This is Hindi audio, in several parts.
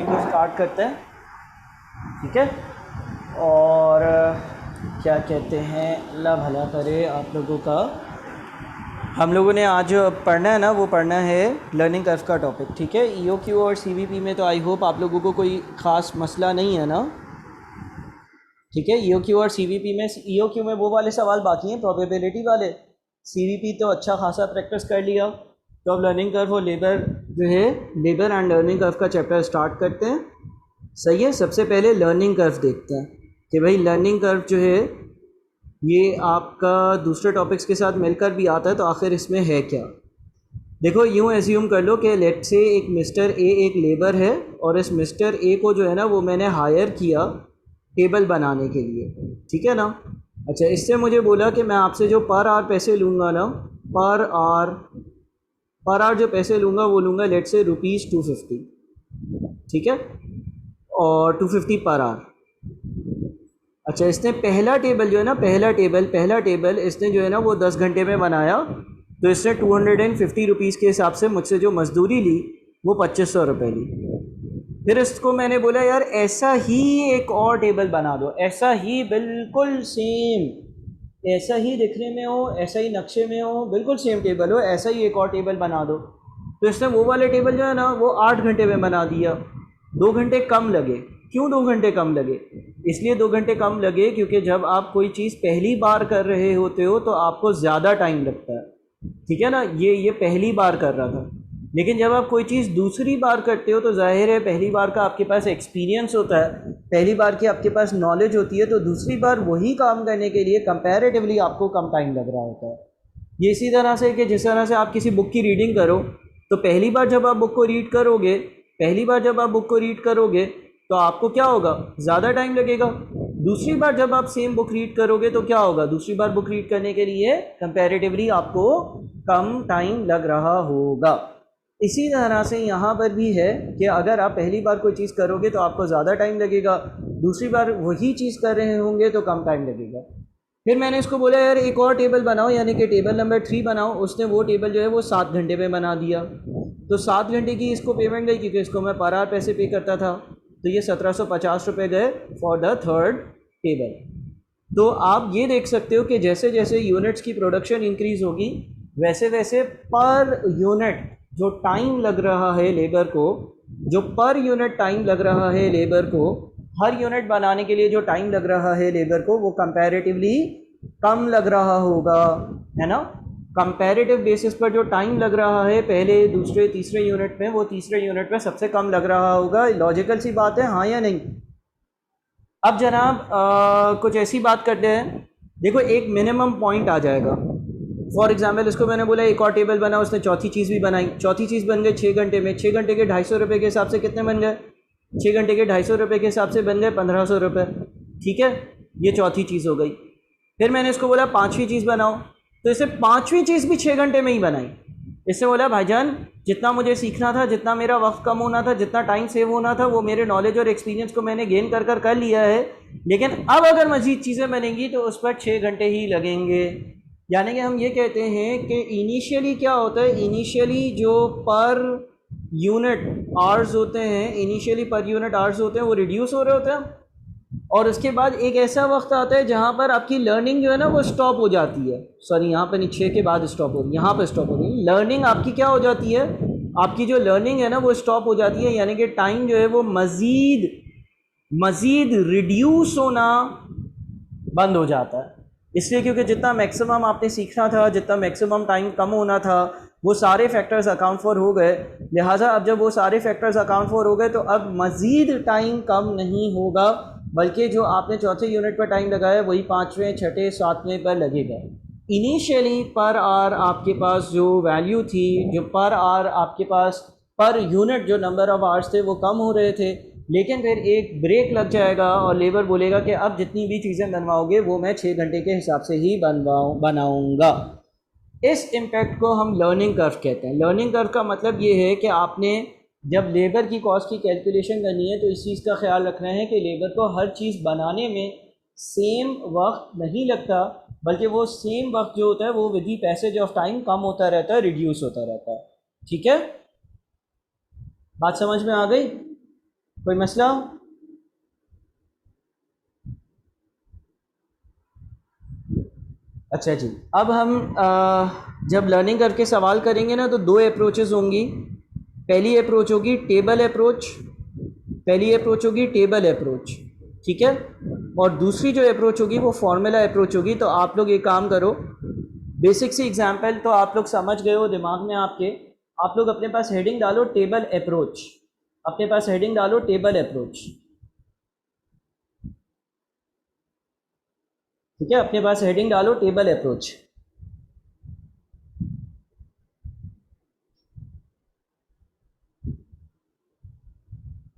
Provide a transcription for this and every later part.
टॉपिक को स्टार्ट करते हैं, ठीक है। और क्या कहते हैं, अल्लाह भला करे आप लोगों का। हम लोगों ने आज पढ़ना है ना, वो पढ़ना है लर्निंग कर्व का टॉपिक, ठीक है। ईओक्यू और सीवीपी में तो आई होप आप लोगों को कोई ख़ास मसला नहीं है ना, ठीक है। ईओक्यू और सीवीपी में, ईओक्यू में वो वाले सवाल बाकी हैं प्रोबेबिलिटी वाले, सीवीपी तो अच्छा खासा प्रैक्टिस कर लिया। तो अब लर्निंग कर्व और लेबर जो है, लेबर एंड लर्निंग कर्व का चैप्टर स्टार्ट करते हैं, सही है। सबसे पहले लर्निंग कर्व देखते हैं कि भाई लर्निंग कर्व जो है ये आपका दूसरे टॉपिक्स के साथ मिलकर भी आता है, तो आखिर इसमें है क्या। देखो यूँ एज्यूम कर लो कि लेट से एक मिस्टर ए एक लेबर है और इस मिस्टर ए को जो है ना वो मैंने हायर किया टेबल बनाने के लिए, ठीक है ना। अच्छा, इससे मुझे बोला कि मैं आपसे जो पर आवर पैसे लूँगा ना, पर आवर जो पैसे लूँगा वो लूँगा लेट से ₹250, ठीक है, और 250 पर आवर। अच्छा, इसने पहला टेबल जो है ना, पहला टेबल इसने जो है ना वो 10 घंटे में बनाया, तो इसने 250 रुपीज़ के हिसाब से मुझसे जो मजदूरी ली वो 2500 रुपये ली। फिर इसको मैंने बोला यार ऐसा ही एक और टेबल बना दो, ऐसा ही बिल्कुल सेम, ऐसा ही दिखने में हो, ऐसा ही नक्शे में हो, बिल्कुल सेम टेबल हो, ऐसा ही एक और टेबल बना दो। तो इसने वो वाले टेबल जो है ना वो 8 घंटे में बना दिया। 2 घंटे कम लगे। क्यों 2 घंटे कम लगे? इसलिए 2 घंटे कम लगे क्योंकि जब आप कोई चीज़ पहली बार कर रहे होते हो तो आपको ज़्यादा टाइम लगता है, ठीक है ना। ये पहली बार कर रहा था, लेकिन जब आप कोई चीज़ दूसरी बार करते हो तो जाहिर है पहली बार का आपके पास एक्सपीरियंस होता है, पहली बार की आपके पास नॉलेज होती है, तो दूसरी बार वही काम करने के लिए कंपैरेटिवली आपको कम टाइम लग रहा होता है। ये इसी तरह से कि जिस तरह से आप किसी बुक की रीडिंग करो, तो पहली बार जब आप बुक को रीड करोगे, तो आपको क्या होगा, ज़्यादा टाइम लगेगा। दूसरी बार जब आप सेम बुक रीड करोगे तो क्या होगा, दूसरी बार बुक रीड करने के लिए कंपैरेटिवली आपको कम टाइम लग रहा होगा। इसी तरह से यहाँ पर भी है कि अगर आप पहली बार कोई चीज़ करोगे तो आपको ज़्यादा टाइम लगेगा, दूसरी बार वही चीज़ कर रहे होंगे तो कम टाइम लगेगा। फिर मैंने इसको बोला यार एक और टेबल बनाओ, यानी कि टेबल नंबर 3 बनाओ। उसने वो टेबल जो है वो 7 घंटे में बना दिया। तो 7 घंटे की इसको पेमेंट गई, क्योंकि इसको मैं पर आवर पैसे पे करता था, तो ये 1750 रुपये गए फॉर द थर्ड टेबल। तो आप ये देख सकते हो कि जैसे जैसे यूनिट्स की प्रोडक्शन इंक्रीज़ होगी वैसे वैसे पर यूनिट जो टाइम लग रहा है लेबर को, जो पर यूनिट टाइम लग रहा है लेबर को, हर यूनिट बनाने के लिए जो टाइम लग रहा है लेबर को वो कंपैरेटिवली कम लग रहा होगा, है ना। कंपैरेटिव बेसिस पर जो टाइम लग रहा है पहले दूसरे तीसरे यूनिट में, वो तीसरे यूनिट में सबसे कम लग रहा होगा। लॉजिकल सी बात है, हाँ या नहीं। अब जनाब कुछ ऐसी बात करते हैं, देखो एक मिनिमम पॉइंट आ जाएगा। फॉर एग्जाम्पल इसको मैंने बोला एक और टेबल बना, उसने चौथी चीज़ भी बनाई, चौथी चीज़ बन गई 6 घंटे में। 6 घंटे के 250 रुपये के हिसाब से कितने बन गए, 6 घंटे के 250 रुपये के हिसाब से बन गए 1500 रुपये, ठीक है। ये चौथी चीज़ हो गई। फिर मैंने इसको बोला 5वीं चीज़ बनाओ, तो इसे 5वीं चीज़ भी 6 घंटे में ही बनाई। इससे बोला भाईजान जितना मुझे सीखना था, जितना मेरा वक्त कम होना था, जितना टाइम सेव होना था, वो मेरे नॉलेज और एक्सपीरियंस को मैंने गेन कर लिया है, लेकिन अब अगर मज़ीद चीज़ें बनेंगी तो उस पर 6 घंटे ही लगेंगे। यानी कि हम ये कहते हैं कि इनिशियली क्या होता है, इनिशियली जो पर यूनिट आवर्स होते हैं, वो रिड्यूस हो रहे होते हैं, और उसके बाद एक ऐसा वक्त आता है जहाँ पर आपकी लर्निंग जो है ना वो स्टॉप हो जाती है। सॉरी, यहाँ पर नहीं, 6 के बाद स्टॉप हो रही है, यहाँ पर स्टॉप हो रही है। लर्निंग आपकी क्या हो जाती है, आपकी जो लर्निंग है ना वो स्टॉप हो जाती है, यानी कि टाइम जो है वो मज़ीद रिड्यूस होना बंद हो जाता है। इसलिए क्योंकि जितना मैक्सिमम आपने सीखना था, जितना मैक्सिमम टाइम कम होना था, वो सारे फैक्टर्स अकाउंट फॉर हो गए। लिहाजा अब जब वो सारे फैक्टर्स अकाउंट फॉर हो गए तो अब मज़ीद टाइम कम नहीं होगा, बल्कि जो आपने चौथे यूनिट पर टाइम लगाया वही 5वें, 6ठे, 7वें पर लगेगा। इनिशियली पर आवर आपके पास जो वैल्यू थी, जो पर आवर आपके पास पर यूनिट जो नंबर ऑफ़ आवर्स थे वो कम हो रहे थे, लेकिन फिर एक ब्रेक लग जाएगा और लेबर बोलेगा कि अब जितनी भी चीज़ें बनवाओगे वो मैं 6 घंटे के हिसाब से ही बनाऊँगा। इस इम्पैक्ट को हम लर्निंग कर्व कहते हैं। लर्निंग कर्व का मतलब ये है कि आपने जब लेबर की कॉस्ट की कैलकुलेशन करनी है तो इस चीज़ का ख्याल रखना है कि लेबर को हर चीज़ बनाने में सेम वक्त नहीं लगता, बल्कि वो सेम वक्त जो होता है वो with the passage of time कम होता रहता है, रिड्यूस होता रहता है, ठीक है। बात समझ में आ गई? कोई मसला? अच्छा जी, अब हम जब लर्निंग करके सवाल करेंगे ना तो दो अप्रोचेस होंगी। पहली अप्रोच होगी टेबल अप्रोच, पहली अप्रोच होगी टेबल अप्रोच, ठीक है। और दूसरी जो अप्रोच होगी वो फॉर्मूला अप्रोच होगी। तो आप लोग ये काम करो, बेसिक सी एग्जांपल तो आप लोग समझ गए हो दिमाग में आपके। आप लोग अपने पास हेडिंग डालो टेबल अप्रोच, अपने पास हेडिंग डालो टेबल अप्रोच, ठीक है। अपने पास हेडिंग डालो टेबल अप्रोच।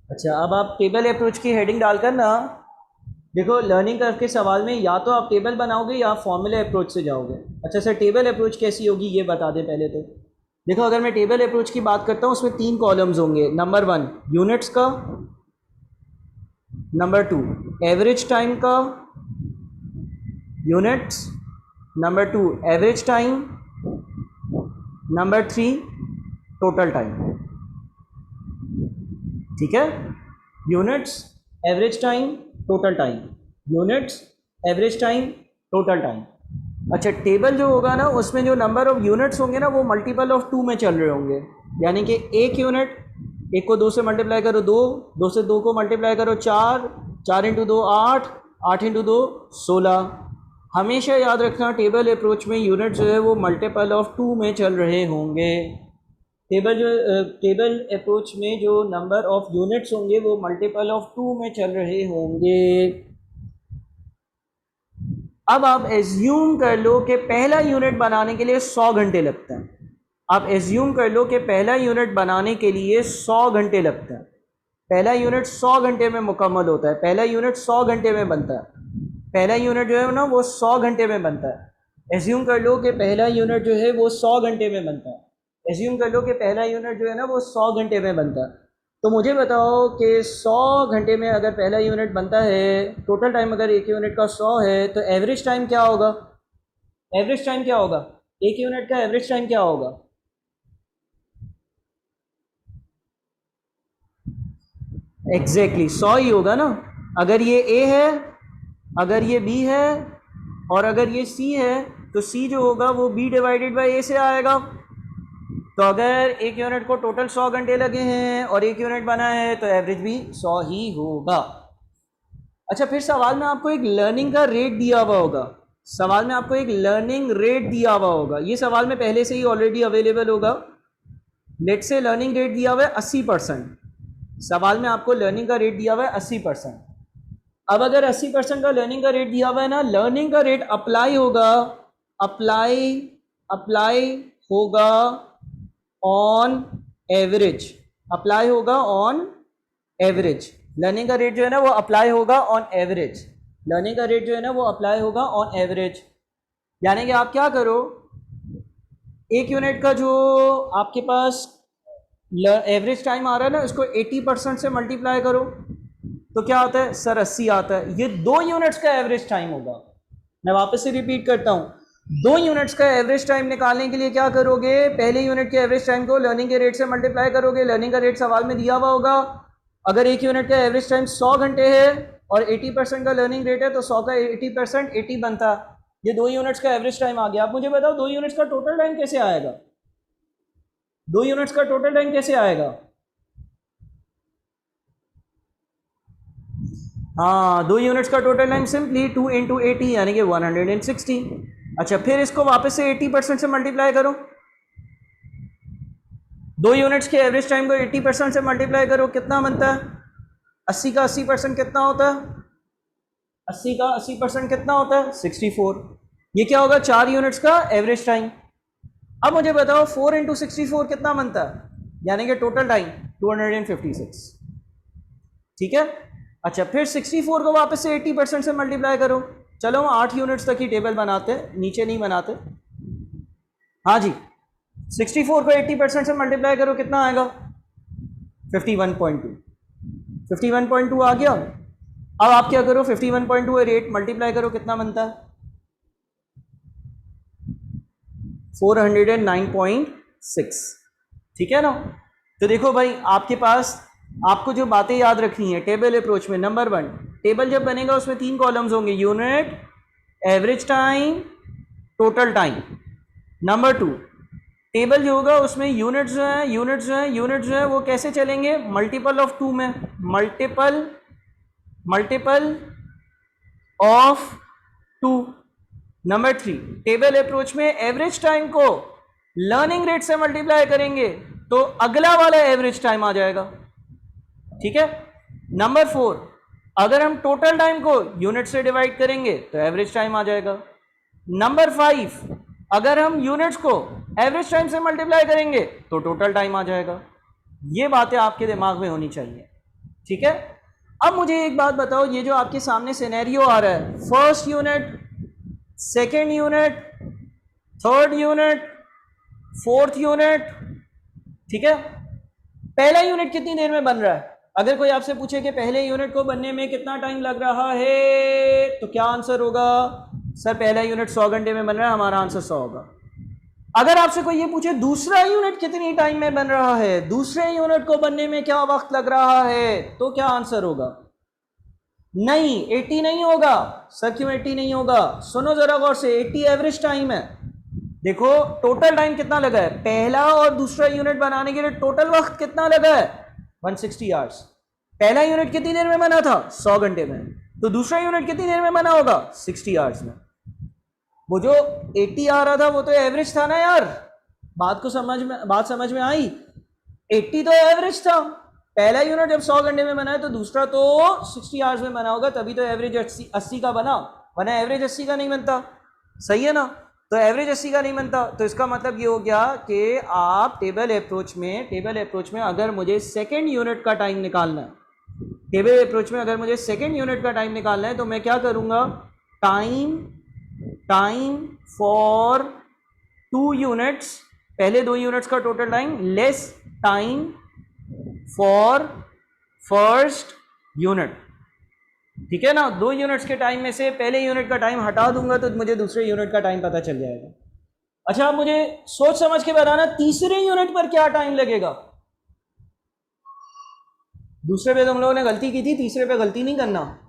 अच्छा, अब आप टेबल अप्रोच की हेडिंग डालकर ना देखो, लर्निंग कर्व के सवाल में या तो आप टेबल बनाओगे या आप फॉर्मूला अप्रोच से जाओगे। अच्छा सर, टेबल अप्रोच कैसी होगी ये बता दें पहले तो। देखो, अगर मैं टेबल अप्रोच की बात करता हूँ उसमें 3 कॉलम्स होंगे। नंबर 1 यूनिट्स का, नंबर 2 एवरेज टाइम का units, number 2 average time, number 3 total time, ठीक है। Units, average time, total time, units, average time, total time. अच्छा, टेबल जो होगा ना उसमें जो नंबर ऑफ यूनिट्स होंगे ना वो मल्टीपल ऑफ 2 में चल रहे होंगे। यानी कि एक यूनिट, एक को 2 से मल्टीप्लाई करो 2, 2 से 2 को मल्टीप्लाई करो 4, 4 इंटू 2 8, 8 इंटू 2 16। हमेशा याद रखना टेबल अप्रोच में यूनिट जो है वो मल्टीपल ऑफ 2 में चल रहे होंगे। टेबल अप्रोच में जो नंबर ऑफ यूनिट्स होंगे वो मल्टीपल ऑफ 2 में चल रहे होंगे। अब आप एज्यूम कर लो कि पहला यूनिट बनाने के लिए 100 घंटे लगते हैं। आप एज्यूम कर लो कि पहला यूनिट बनाने के लिए 100 घंटे लगते हैं। पहला यूनिट 100 घंटे में मुकम्मल होता है, पहला यूनिट 100 घंटे में बनता है। पहला यूनिट जो है ना वो 100 घंटे में बनता है। एज्यूम कर लो कि पहला यूनिट जो है वो 100 घंटे में बनता है। एज्यूम कर लो कि पहला यूनिट जो है ना वो 100 घंटे में बनता है। तो मुझे बताओ कि 100 घंटे में अगर पहला यूनिट बनता है, टोटल टाइम अगर एक यूनिट का 100 है तो एवरेज टाइम क्या होगा? एवरेज टाइम क्या होगा? एक यूनिट का एवरेज टाइम क्या होगा? एग्जैक्टली 100 ही होगा ना। अगर ये ए है, अगर ये बी है और अगर ये सी है तो सी जो होगा वो बी डिवाइडेड बाई ए से आएगा। तो अगर एक यूनिट को टोटल 100 घंटे लगे हैं और एक यूनिट बना है तो एवरेज भी 100 ही होगा। अच्छा, फिर सवाल में आपको एक लर्निंग का रेट दिया हुआ होगा। सवाल में आपको एक लर्निंग रेट दिया हुआ होगा, ये सवाल में पहले से ही ऑलरेडी अवेलेबल होगा। लेट से लर्निंग रेट दिया हुआ है 80%। सवाल में आपको लर्निंग का रेट दिया हुआ है 80%। अब अगर 80% का लर्निंग का रेट दिया हुआ है ना, लर्निंग का रेट अप्लाई होगा, अप्लाई अप्लाई होगा ऑन एवरेज, अप्लाई होगा ऑन एवरेज। लर्निंग का रेट जो है ना वो अप्लाई होगा ऑन एवरेज। लर्निंग का रेट जो है ना वो अप्लाई होगा ऑन एवरेज। यानी कि आप क्या करो, एक यूनिट का जो आपके पास एवरेज टाइम आ रहा है ना उसको 80% से मल्टीप्लाई करो तो क्या आता है सर? 80 आता है। ये 2 यूनिट्स का एवरेज टाइम होगा। मैं वापस से रिपीट करता हूँ, 2 यूनिट्स का एवरेज टाइम निकालने के लिए क्या करोगे? पहले यूनिट के एवरेज टाइम को लर्निंग के रेट से मल्टीप्लाई करोगे। लर्निंग का रेट सवाल में दिया हुआ होगा। अगर एक यूनिट का एवरेज टाइम 100 घंटे है और 80% का लर्निंग रेट है तो 100 का 80% 80 बनता। ये 2 यूनिट्स का एवरेज टाइम आ गया। आप मुझे बताओ 2 यूनिट्स का टोटल टाइम कैसे आएगा? 2 यूनिट्स का टोटल टाइम कैसे आएगा? हाँ, 2 यूनिट्स का टोटल टाइम सिंपली 2 इंटू 80 यानी कि 160। अच्छा, फिर इसको वापस से 80% से मल्टीप्लाई करो। 2 यूनिट्स के एवरेज टाइम को 80% से मल्टीप्लाई करो, कितना बनता है? 80 का 80% कितना होता है? 80 का 80% कितना होता है? 64। ये क्या होगा? 4 यूनिट्स का एवरेज टाइम। अब मुझे बताओ 4 इंटू 64 कितना बनता है? यानी कि टोटल टाइम 256, ठीक है। अच्छा, फिर 64 को वापस से 80% से मल्टीप्लाई करो। चलो हम 8 यूनिट्स तक ही टेबल बनाते हैं, नीचे नहीं बनाते। हाँ जी, 64 को 80% से मल्टीप्लाई करो, कितना आएगा? 51.2। 51.2 आ गया। अब आप क्या करो, 51.2 रेट मल्टीप्लाई करो, कितना बनता है? 409.6, ठीक है ना। तो देखो भाई, आपके पास आपको जो बातें याद रखनी है टेबल अप्रोच में, नंबर 1, टेबल जब बनेगा उसमें 3 कॉलम्स होंगे, unit, average time, total time. Number 2, table जो होगा उसमें यूनिट्स जो है यूनिट्स जो है वो कैसे चलेंगे, मल्टीपल ऑफ 2 में, multiple of 2। Number 3, table approach में एवरेज टाइम को लर्निंग रेट से मल्टीप्लाई करेंगे तो अगला वाला एवरेज टाइम आ जाएगा, ठीक है। नंबर 4, अगर हम टोटल टाइम को यूनिट से डिवाइड करेंगे तो एवरेज टाइम आ जाएगा। नंबर 5, अगर हम यूनिट्स को एवरेज टाइम से मल्टीप्लाई करेंगे तो टोटल टाइम आ जाएगा। ये बातें आपके दिमाग में होनी चाहिए, ठीक है। अब मुझे एक बात बताओ, ये जो आपके सामने सिनेरियो आ रहा है, first unit, second unit, third unit, fourth unit, ठीक है, पहला यूनिट कितनी देर में बन रहा है? अगर कोई आपसे पूछे कि पहले यूनिट को बनने में कितना टाइम लग रहा है तो क्या आंसर होगा? सर पहला यूनिट 100 घंटे में बन रहा है, हमारा आंसर 100 होगा। अगर आपसे कोई ये पूछे दूसरा यूनिट कितनी टाइम में बन रहा है, दूसरे यूनिट को बनने में क्या वक्त लग रहा है, तो क्या आंसर होगा? नहीं, 80 नहीं होगा। सर क्यों 80 नहीं होगा? सुनो जरा गौर से, 80 एवरेज टाइम है। देखो टोटल टाइम कितना लगा है, पहला और दूसरा यूनिट बनाने के लिए टोटल वक्त कितना लगा है? 160 आवर्स। पहला यूनिट कितनी देर में बना था? 100 घंटे में। तो दूसरा यूनिट कितनी देर में बना होगा? 60 आवर्स में। वो जो 80 आ रहा था वो तो एवरेज था ना यार, बात समझ में आई? 80 तो एवरेज था। पहला यूनिट जब 100 घंटे में बना है तो दूसरा तो 60 आवर्स में बना होगा, तभी तो एवरेज 80 का बना, वरना एवरेज 80 का नहीं बनता। सही है ना? तो एवरेज 80 का नहीं बनता। तो इसका मतलब ये हो गया कि आप टेबल अप्रोच में अगर मुझे सेकेंड यूनिट का टाइम निकालना है, टेबल अप्रोच में अगर मुझे सेकेंड यूनिट का टाइम निकालना है तो मैं क्या करूंगा? टाइम फॉर 2 यूनिट्स, पहले 2 यूनिट्स का total time less time for first unit, ठीक है ना। 2 यूनिट्स के टाइम में से पहले यूनिट का टाइम हटा दूंगा तो मुझे दूसरे यूनिट का टाइम पता चल जाएगा। अच्छा आप मुझे सोच समझ के बताना, तीसरे यूनिट पर क्या टाइम लगेगा? दूसरे पे तुम लोगों ने गलती की थी, तीसरे पे गलती नहीं करना।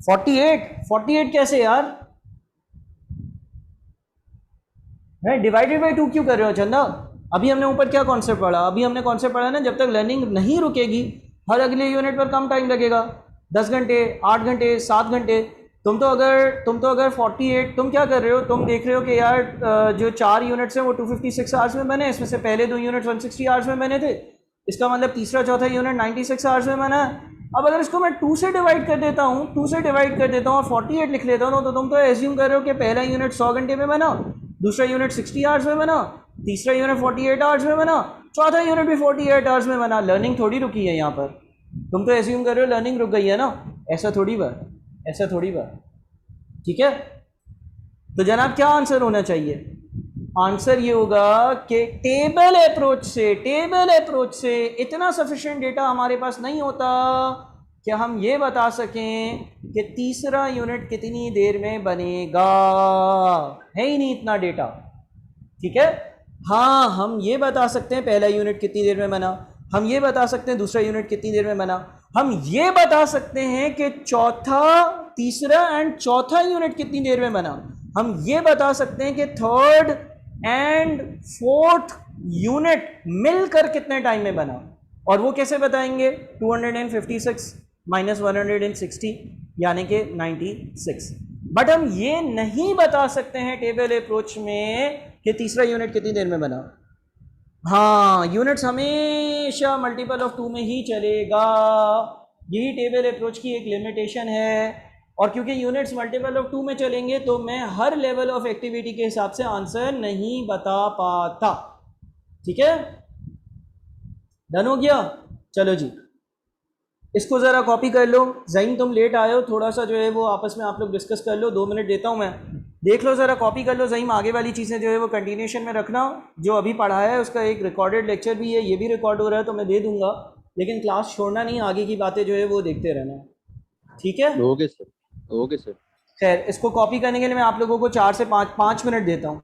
फोर्टी एट कैसे यार? डिवाइडेड बाई 2 क्यों कर रहे हो चंदा? अभी हमने ऊपर क्या कॉन्सेप्ट पढ़ा? अभी हमने कॉन्सेप्ट पढ़ा ना, जब तक लर्निंग नहीं रुकेगी हर अगले यूनिट पर कम टाइम लगेगा, 10 घंटे, 8 घंटे, 7 घंटे। तुम तो अगर 48, तुम क्या कर रहे हो? तुम देख रहे हो कि यार जो 4 यूनिट्स हैं वो 256 आवर्स में बने, इसमें से पहले 2 यूनिट 160 आवर्स में बने थे, इसका मतलब तीसरा चौथा यूनिट 96 आवर्स में बना है। अब अगर इसको मैं 2 से डिवाइड कर देता हूँ और 48 लिख लेता हूँ तो तुम तो एज्यूम कर रहे हो कि पहला यूनिट 100 घंटे में बना, दूसरा यूनिट 60 आवर्स में बना, तीसरा यूनिट 48 आवर्स में बना, चौथा यूनिट भी 48 आवर्स में बना। लर्निंग थोड़ी रुकी है यहाँ पर, तुम तो एज्यूम कर रहे हो लर्निंग रुक गई है ना, ऐसा थोड़ी बात, ठीक है। तो जनाब क्या आंसर होना चाहिए? आंसर ये होगा कि टेबल अप्रोच से इतना सफिशिएंट डेटा हमारे पास नहीं होता कि हम ये बता सकें कि तीसरा यूनिट कितनी देर में बनेगा, है ही नहीं इतना डेटा, ठीक है। हाँ हम ये बता सकते हैं पहला यूनिट कितनी देर में बना, हम ये बता सकते हैं दूसरा यूनिट कितनी देर में बना, हम ये बता सकते हैं कि तीसरा एंड चौथा यूनिट कितनी देर में बना, हम ये बता सकते हैं कि थर्ड एंड फोर्थ यूनिट मिलकर कितने टाइम में बना। और वो कैसे बताएंगे? 256 माइनस 160 यानी कि 96। बट हम ये नहीं बता सकते हैं टेबल अप्रोच में कि तीसरा यूनिट कितनी देर में बना। हाँ यूनिट्स हमेशा मल्टीपल ऑफ 2 में ही चलेगा, यही टेबल अप्रोच की एक लिमिटेशन है। और क्योंकि यूनिट्स मल्टीपल ऑफ 2 में चलेंगे तो मैं हर लेवल ऑफ एक्टिविटी के हिसाब से आंसर नहीं बता पाता, ठीक है। डन हो गया? चलो जी, इसको ज़रा कॉपी कर लो। ज़हीन तुम लेट आए हो, थोड़ा सा जो है वो आपस में आप लोग डिस्कस कर लो, 2 मिनट देता हूँ मैं। देख लो ज़रा, कॉपी कर लो ज़हीन, आगे वाली चीज़ें जो है वो कंटिन्यूशन में रखना। जो अभी पढ़ाया है उसका एक रिकॉर्डेड लेक्चर भी है, ये भी रिकॉर्ड हो रहा है तो मैं दे दूंगा, लेकिन क्लास छोड़ना नहीं, आगे की बातें जो है वो देखते रहना, ठीक है। Okay sir. Okay sir. खैर, इसको कॉपी करने के लिए मैं आप लोगों को 4 से 5 मिनट देता हूँ।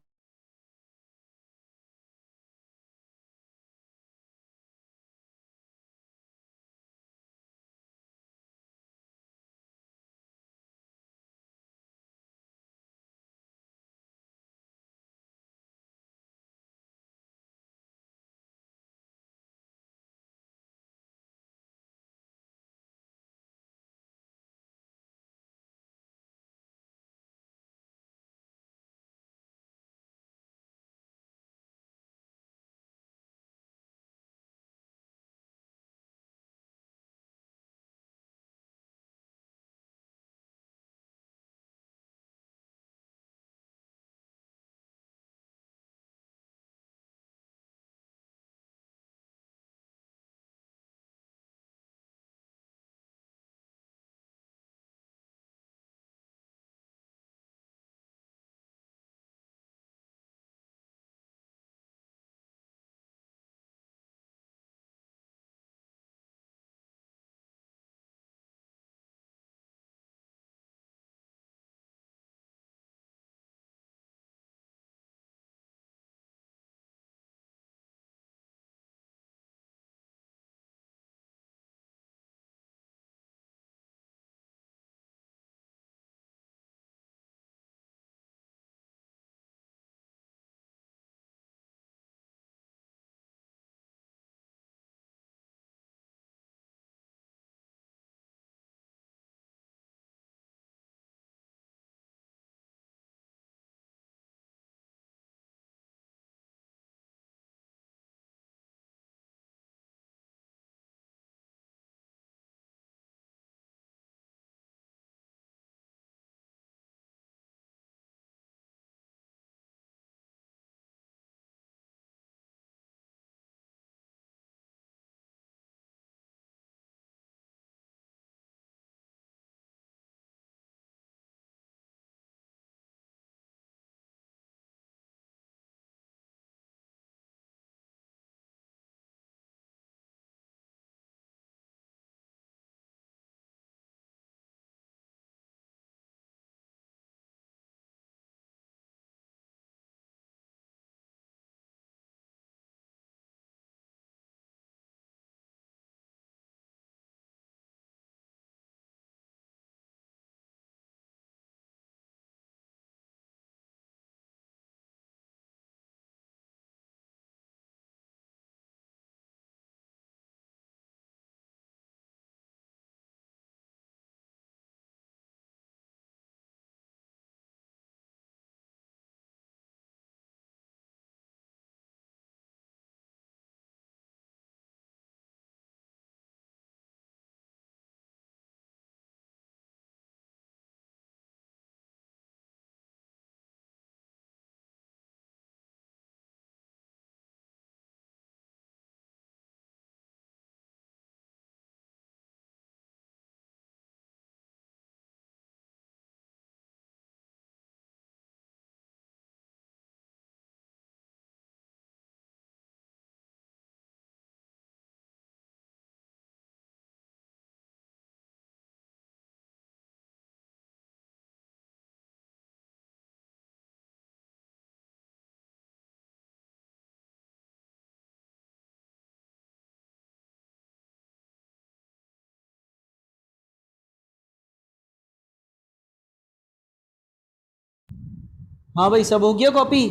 हाँ भाई, सब हो गया कॉपी,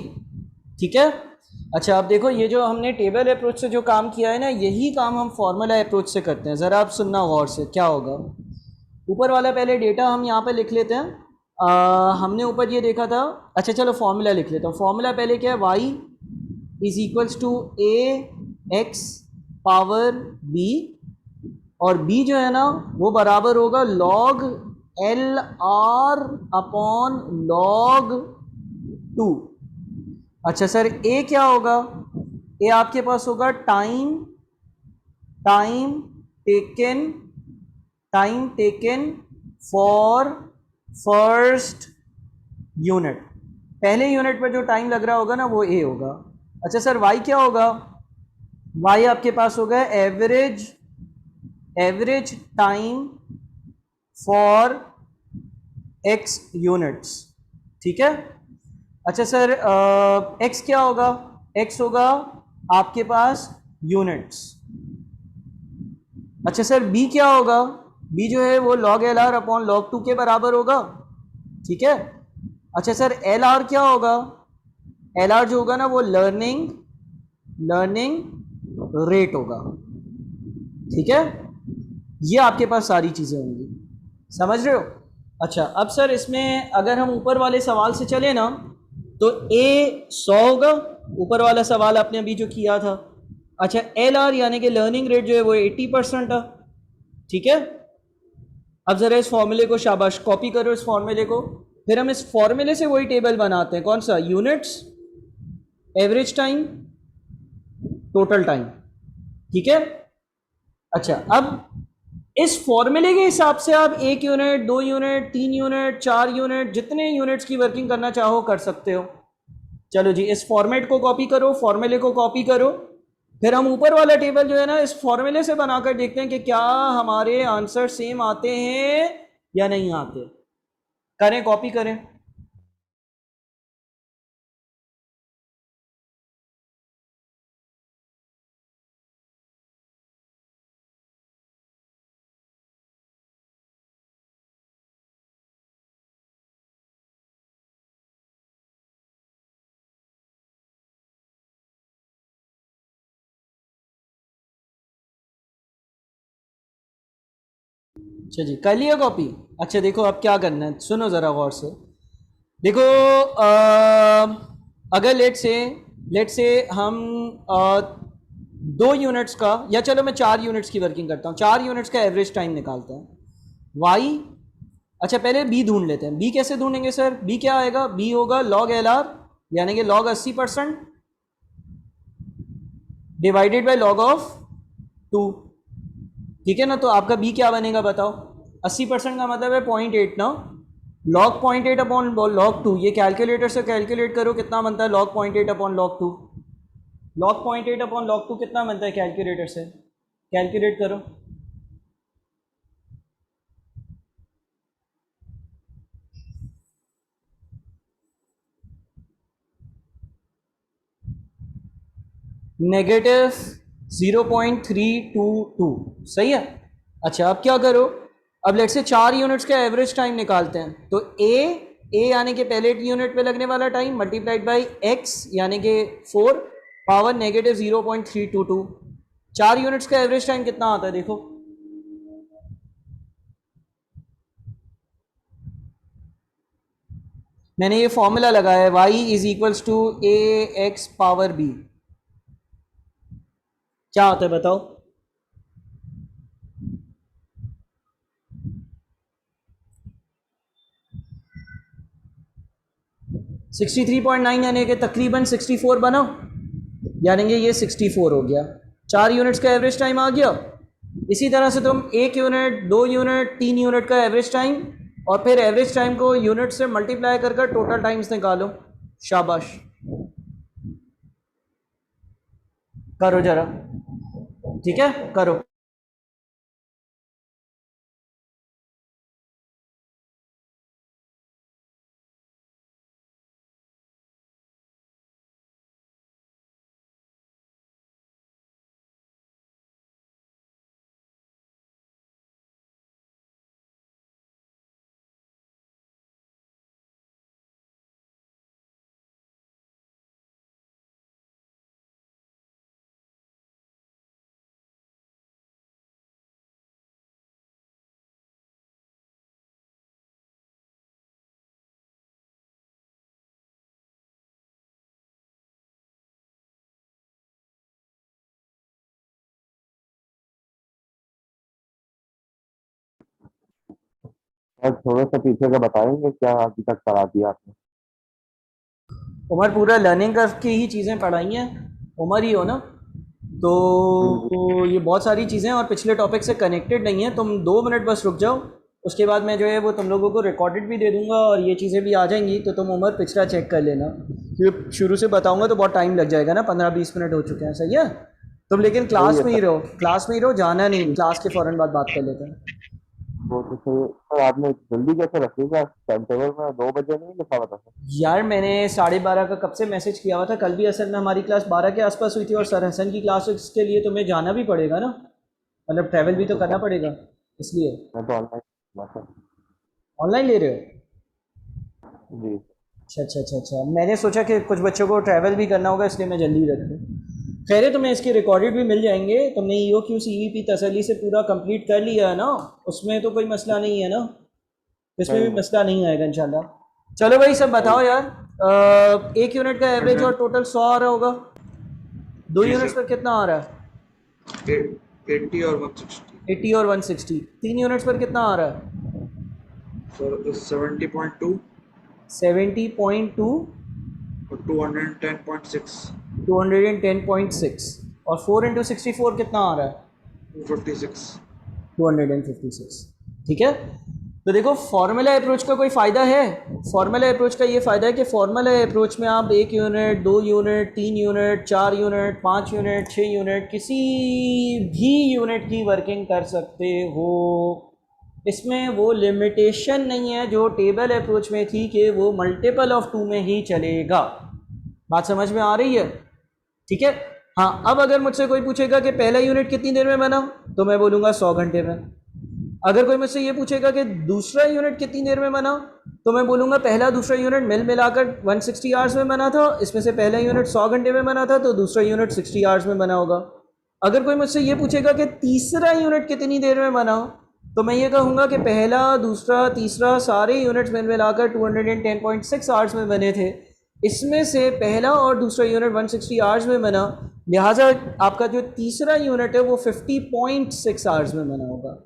ठीक है। अच्छा, आप देखो, ये जो हमने टेबल अप्रोच से जो काम किया है ना, यही काम हम फॉर्मूला अप्रोच से करते हैं। ज़रा आप सुनना गौर से, क्या होगा। ऊपर वाला पहले डेटा हम यहाँ पे लिख लेते हैं। हमने ऊपर ये देखा था। अच्छा चलो, फॉर्मूला लिख लेता हूँ। फॉर्मूला पहले क्या है, y is equals to a x power b, और बी जो है ना वो बराबर होगा log l r upon log 2। अच्छा सर, ए क्या होगा, ए आपके पास होगा time time taken time taken for first unit, पहले यूनिट पर जो टाइम लग रहा होगा ना वो ए होगा। अच्छा सर वाई क्या होगा? वाई आपके पास होगा average time for x units, ठीक है। अच्छा सर एक्स क्या होगा? एक्स होगा आपके पास यूनिट्स। अच्छा सर बी क्या होगा? बी जो है वो log L r upon log 2 के बराबर होगा, ठीक है। अच्छा सर एल आर क्या होगा? एल आर जो होगा ना वो लर्निंग रेट होगा, ठीक है। ये आपके पास सारी चीज़ें होंगी, समझ रहे हो? अच्छा अब सर इसमें अगर हम ऊपर वाले सवाल से चले ना तो ए 100 होगा, ऊपर वाला सवाल आपने अभी जो किया था। अच्छा एल आर यानी कि लर्निंग रेट जो है वो 80% है, ठीक है। अब जरा इस फॉर्मूले को शाबाश कॉपी करो, इस फॉर्मूले को, फिर हम इस फॉर्मूले से वही टेबल बनाते हैं, कौन सा? Units, average time, total time, ठीक है। अच्छा अब इस फॉर्मूले के हिसाब से आप 1 यूनिट, 2 यूनिट, 3 यूनिट, 4 यूनिट, जितने यूनिट्स की वर्किंग करना चाहो कर सकते हो। चलो जी इस फॉर्मेट को कॉपी करो, फॉर्मूले को कॉपी करो, फिर हम ऊपर वाला टेबल जो है ना इस फॉर्मूले से बनाकर देखते हैं कि क्या हमारे आंसर सेम आते हैं या नहीं आते। करें, कॉपी करें। अच्छा जी कर लिया कॉपी। अच्छा देखो अब क्या करना है, सुनो ज़रा गौर से। देखो अगर लेट से हम 2 यूनिट्स का, या चलो मैं 4 यूनिट्स की वर्किंग करता हूँ, 4 यूनिट्स का एवरेज टाइम निकालते हैं वाई। अच्छा पहले बी ढूंढ लेते हैं। बी कैसे ढूंढेंगे सर? बी क्या आएगा? बी होगा log एल आर यानी कि log 80% divided by log of 2, ठीक है ना। तो आपका बी क्या बनेगा बताओ? 80% का मतलब है 0.8 ना, log 0.8 अपॉन log 2, ये कैलकुलेटर से कैलकुलेट करो कितना बनता है log 0.8 upon log 2। log 0.8 upon log 2 कितना बनता है कैलकुलेटर से? कैलकुलेट करो। नेगेटिव 0.322, सही है। अच्छा अब क्या करो, अब लेट से 4 यूनिट्स का एवरेज टाइम निकालते हैं। तो ए यानी कि पहले यूनिट पे लगने वाला टाइम मल्टीप्लाइड बाई एक्स यानी कि 4 पावर नेगेटिव 0.322। 4 यूनिट्स का एवरेज टाइम कितना आता है देखो? मैंने ये फॉर्मूला लगाया है y is equals to a x power b, क्या होता है बताओ? 63.9 यानी कि तकरीबन 64 बना, यानी कि ये 64 हो गया। 4 यूनिट्स का एवरेज टाइम आ गया। इसी तरह से तुम 1 यूनिट, 2 यूनिट, 3 यूनिट का एवरेज टाइम और फिर एवरेज टाइम को यूनिट से मल्टीप्लाई कर कर टोटल टाइम्स निकालो। शाबाश, करो जरा, ठीक है करो। सर थोड़ा सा पीछे का बताएंगे क्या अभी तक करा दिया आपने? उमर पूरा लर्निंग कर्व की ही चीज़ें पढ़ाई हैं, उमर ही हो ना। तो ये बहुत सारी चीज़ें और पिछले टॉपिक से कनेक्टेड नहीं है। तुम 2 मिनट बस रुक जाओ, उसके बाद मैं जो है वो तुम लोगों को रिकॉर्डेड भी दे दूंगा और ये चीज़ें भी आ जाएंगी, तो तुम उमर पिछला चेक कर लेना। क्योंकि शुरू से बताऊंगा तो बहुत टाइम लग जाएगा ना, 15-20 मिनट हो चुके हैं, सही है। तुम लेकिन क्लास में ही रहो, क्लास में ही रहो, जाना नहीं, क्लास के फ़ौरन बाद बात कर लेते हैं। वो तो सही है। सर आपने जल्दी कैसे रखिएगा, टाइम टेबल में 2 बजे नहीं लिखा हुआ था सर? यार मैंने 12:30 का कब से मैसेज किया हुआ था, कल भी असल में हमारी क्लास 12 के आसपास हुई थी और सर हसन की क्लास के लिए तुम्हें जाना भी पड़ेगा ना, मतलब ट्रैवल भी वो तो तो करना सर, पड़ेगा, इसलिए। मैं तो ऑनलाइन सर। ऑनलाइन ले रहे हो? जी। अच्छा अच्छा अच्छा अच्छा, मैंने सोचा कि कुछ बच्चों को ट्रैवल भी करना होगा, इसलिए मैं जल्दी रख दूँ। खैर है, तुम्हें इसके रिकॉर्डेड भी मिल जाएंगे। तुमने ई O Q C E P तसल्ली से पूरा कंप्लीट कर लिया है ना, उसमें तो कोई मसला नहीं है ना, इसमें नहीं भी नहीं। मसला नहीं आएगा इंशाल्लाह। चलो भाई सब बताओ नहीं। यार, एक यूनिट का एवरेज और टोटल 100 आ रहा होगा, दो जी यूनिट्स सर। पर कितना आ रहा है? 80 और 160 80 और 160। 3 यूनिट्स पर कितना आ रहा है? सर। 70.2 70.2 और 210.6। 210.6। और 4 × 64 कितना आ रहा है? 256। 256। ठीक है। तो देखो फॉर्मूला अप्रोच का कोई फ़ायदा है? फॉर्मूला अप्रोच का ये फ़ायदा है कि फॉर्मूला अप्रोच में आप 1 unit, 2 unit, 3 unit, 4 unit, 5 unit, 6 unit, किसी भी यूनिट की वर्किंग कर सकते हो। इसमें वो लिमिटेशन नहीं है जो टेबल अप्रोच में थी कि वो मल्टीपल ऑफ 2 में ही चलेगा। बात समझ में आ रही है? ठीक है। हाँ, अब अगर मुझसे कोई पूछेगा कि पहला यूनिट कितनी देर में बना, तो मैं बोलूँगा 100 घंटे में। अगर कोई मुझसे ये पूछेगा कि दूसरा यूनिट कितनी देर में बना, तो मैं बोलूँगा पहला दूसरा यूनिट मिल मिलाकर 160 आवर्स में बना था, इसमें से पहला यूनिट 100 घंटे में बना था, तो दूसरा यूनिट 60 आवर्स में बना होगा। अगर कोई मुझसे ये पूछेगा कि तीसरा यूनिट कितनी देर में बना, तो मैं ये कहूँगा कि पहला दूसरा तीसरा सारे यूनिट्स मिल मिलाकर 210.6 आवर्स में बने थे, इसमें से पहला और दूसरा यूनिट 160 आवर्स में बना, लिहाजा आपका जो तीसरा यूनिट है वो 50.6 आवर्स में बना होगा।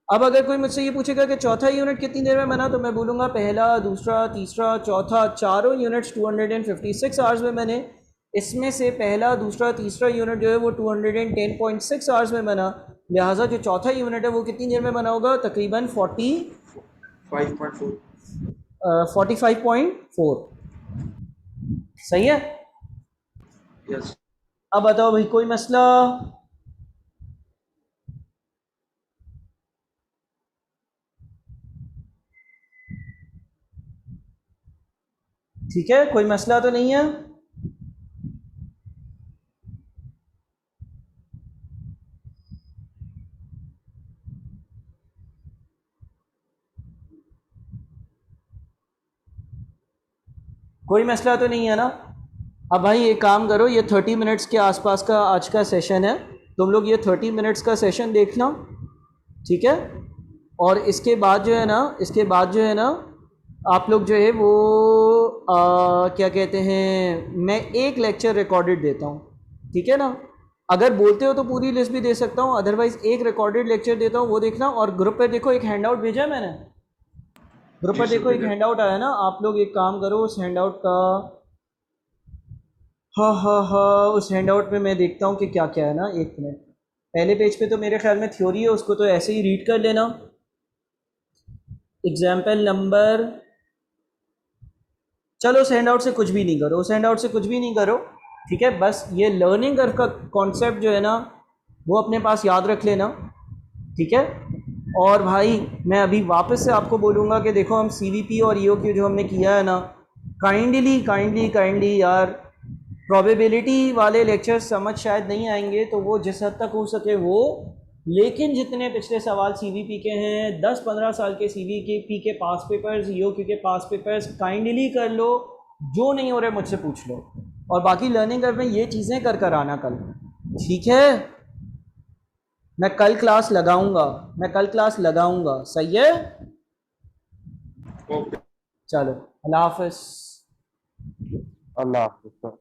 अब अगर कोई मुझसे ये पूछेगा कि चौथा यूनिट कितनी देर में बना, तो मैं बोलूँगा पहला दूसरा तीसरा चौथा चारों यूनिट्स 256 आवर्स में बने, इसमें से पहला दूसरा तीसरा यूनिट जो है वो 210.6 आवर्स में बना, लिहाजा जो चौथा यूनिट है वो कितनी देर में बना होगा, तकरीबन 5.4। 45.4। सही है। यस। अब बताओ भाई कोई मसला? ठीक है, कोई मसला तो नहीं है। कोई मसला तो नहीं है ना। अब भाई एक काम करो, ये 30 मिनट्स के आसपास का आज का सेशन है, तुम लोग ये 30 मिनट्स का सेशन देखना, ठीक है। और इसके बाद जो है ना, इसके बाद जो है ना, आप लोग जो है वो क्या कहते हैं, मैं एक लेक्चर रिकॉर्डेड देता हूँ, ठीक है ना। अगर बोलते हो तो पूरी लिस्ट भी दे सकता हूँ, अदरवाइज़ एक रिकॉर्डेड लेक्चर देता हूँ, वो देखना। और ग्रुप पे देखो एक हैंडआउट भेजा है मैंने, ग्रुप जी पर सर, देखो एक भेजा। हैंडआउट आया ना, आप लोग एक काम करो उस हैंडआउट का, हाँ हाँ हाँ, उस हैंडआउट में मैं देखता हूँ कि क्या क्या है ना। एक मिनट, पहले पेज पे तो मेरे ख्याल में थ्योरी है, उसको तो ऐसे ही रीड कर लेना। एग्जाम्पल नंबर, चलो उस हैंडआउट से कुछ भी नहीं करो, उस हैंडआउट से कुछ भी नहीं करो, ठीक है। बस ये लर्निंग कर्व का कॉन्सेप्ट जो है ना वो अपने पास याद रख लेना, ठीक है। और भाई मैं अभी वापस से आपको बोलूँगा कि देखो हम CVP और EOQ जो हमने किया है ना, काइंडली काइंडली काइंडली यार, प्रोबेबिलिटी वाले लेक्चर्स समझ शायद नहीं आएंगे, तो वो जिस हद तक हो सके वो, लेकिन जितने पिछले सवाल CVP के हैं, 10-15 साल के CVP के पास पेपर्स, EOQ के पास पेपर्स काइंडली कर लो, जो नहीं हो रहा मुझसे पूछ लो। और बाकी लर्निंग कर्व में ये चीज़ें कर कर आना कल, ठीक है। मैं कल क्लास लगाऊंगा, मैं कल क्लास लगाऊंगा, सही है। ओके। चलो, अल्लाह हाफ़िज़। अल्लाह हाफ़िज़ सर।